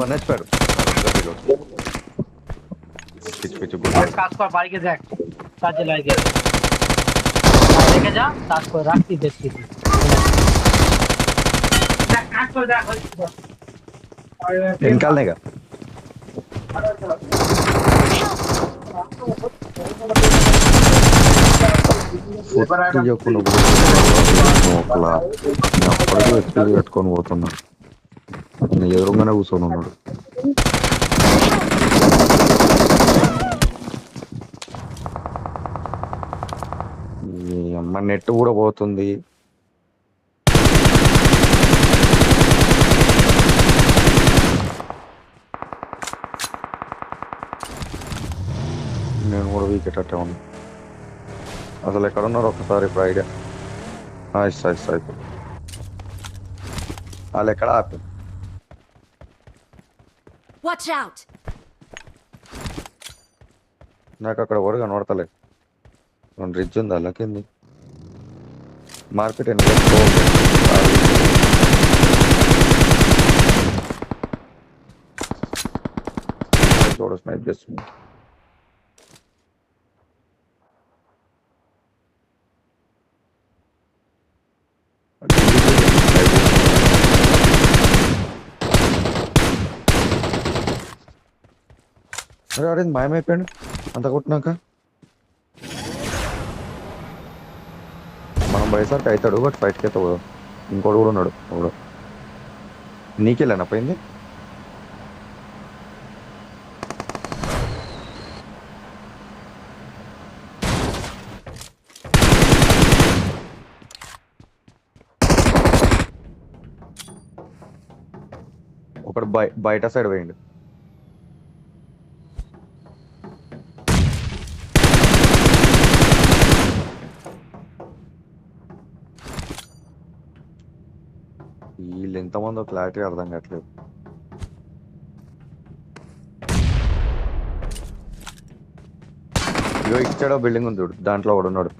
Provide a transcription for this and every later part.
One H पर pitch pitch बोल और काज कर बाइके देख কাজে লাগে রেখে যা তারপর রাখতি দেখছি দেখ কাজ করে দেখ निकालने का ఫుట్టి చెప్పులు ఒకలా అప్పటికే ఎత్తులు పెట్టుకొని పోతున్నా ఎదురుగానే కూర్చొని ఉన్నాడు ఈ అమ్మ నెట్ కూడా పోతుంది నేను కూడా వికెట్ అట్టే ఉన్నా అసలు ఎక్కడ ఉన్నారు ఒకసారి ఇప్పుడు ఐడియా అయిపోయి వాళ్ళు ఎక్కడ ఆపి నాకు అక్కడ కూడా కనబడతలే రిడ్జ్ ఉంది అలా కింది మార్కెట్ చూడ స్నైప్ చేస్తుంది అరే అరే మాయమైపోయాడు అంత కొట్టినాక మనం బయసారికి అవుతాడు బట్ ఫైట్కి అయితే ఇంకోటి కూడా ఉన్నాడు ఒకడు నీకెళ్ళానా పోయింది ఒకడు బయట సైడ్ పోయిండు వీళ్ళు ఎంతమందో క్లారిటీ అర్థం కావట్లేదు ఇగో ఇచ్చాడో బిల్డింగ్ ఉంది చూడు దాంట్లో కూడా ఉన్నాడు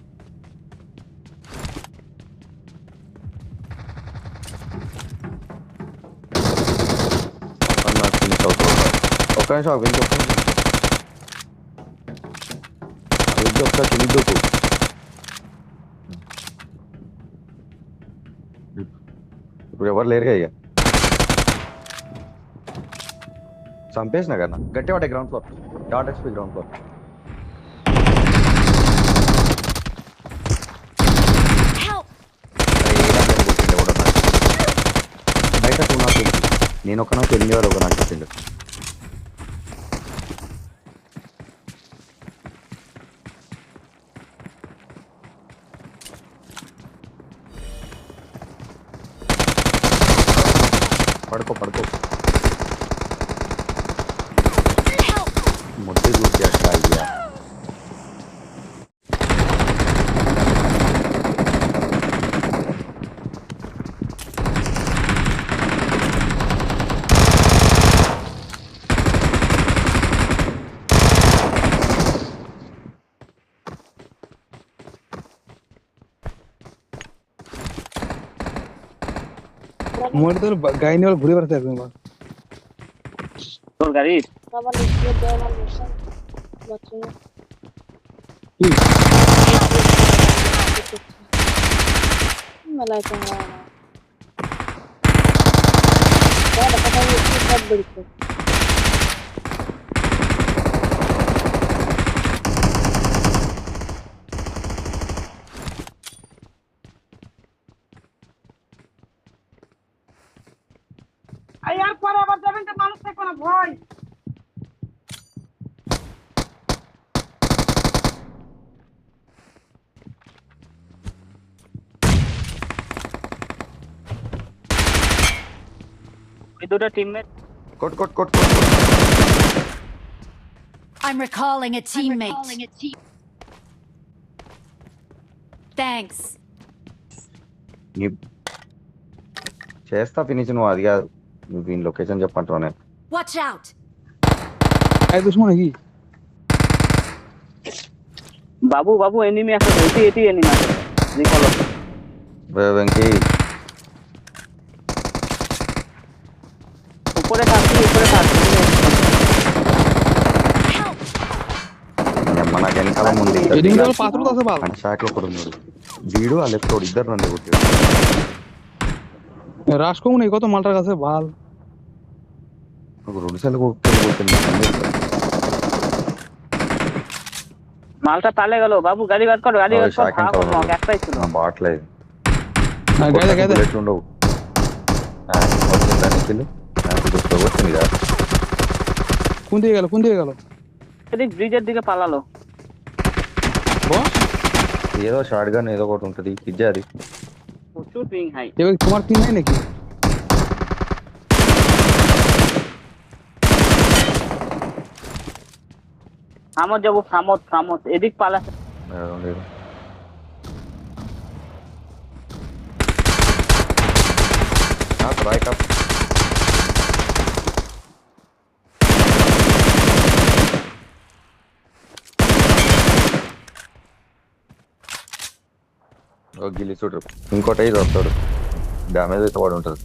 ఒక్క నిమిషం ఒకసారి కిందకు ఇప్పుడు ఎవరు లేరుగా ఇక చంపేసిన కదా గట్టి వాడే ground floor dot XP ground floor బయట టూ నాకు తెలిసి నేను ఒక నాకు వెళ్ళి వాడు ఒక నాకు చెప్పిండు పడుకో ముద్దే గుర్తేస్తా అయ్యా মোর তো গাড়ি নিয়ে ঘুরে বেড়াতে একদম তোর গাড়ি বাবা নিচে দেয় আমার বসে বাথরুমে মেলায় তো হয় না দেখা যায় সব বেরিয়ে यार पर আবার যাবেন তো মানুষ থাকবে না ভয় এই দুটো teammate quote I'm recalling a teammate. Thanks. చేస్తా ఫినిష్ నువ్వు అది కాదు నువ్వు దీని లొకేషన్ చెప్పంటావు Watch out. এই দুশ্মন নাকি বাবু এনিমি আছে এটি এনিমি আছে দেখো వెంకీ উপরে থাকছি వెనకాల ముందు ఎడింగ్ వాళ్ళు పాత్రలు తస బాల్ అంటే షాక్ లో ఒకడు ఉన్నాడు వీడు ఆ లెఫ్ట్ వాడు ఇద్దరు నన్ను కొట్టాడు राष्ट्र को नहीं को तो मार रहा है बाल ఒక రెండు సార్లు కొట్టింది মালটা পালে গেল বাবু গাড়ি বার করো গাড়ি বার করো ভাগো মগ একটাই ছিল బాట్లేదు गए गए బుల్లెట్లు ఉండవు వచ్చిందా నిఖిల్ వచ్చింది కదా कुंदी गलो এদিক ব্রিজের দিকে পালালো बॉस ఏదో షార్ట్ గన్ ఏదో ఒకటి ఉంటది ఇజ్జా అది প্রচুর পিং হাই ये तुम्हारा टीम है नहीं থামো যাবো থামো এদিক পালা లేదు రైట్ అప్ గిల్లి చూడరు ఇంకోటి ఐదు వస్తాడు డ్యామేజ్ అయితే వాడు ఉంటుంది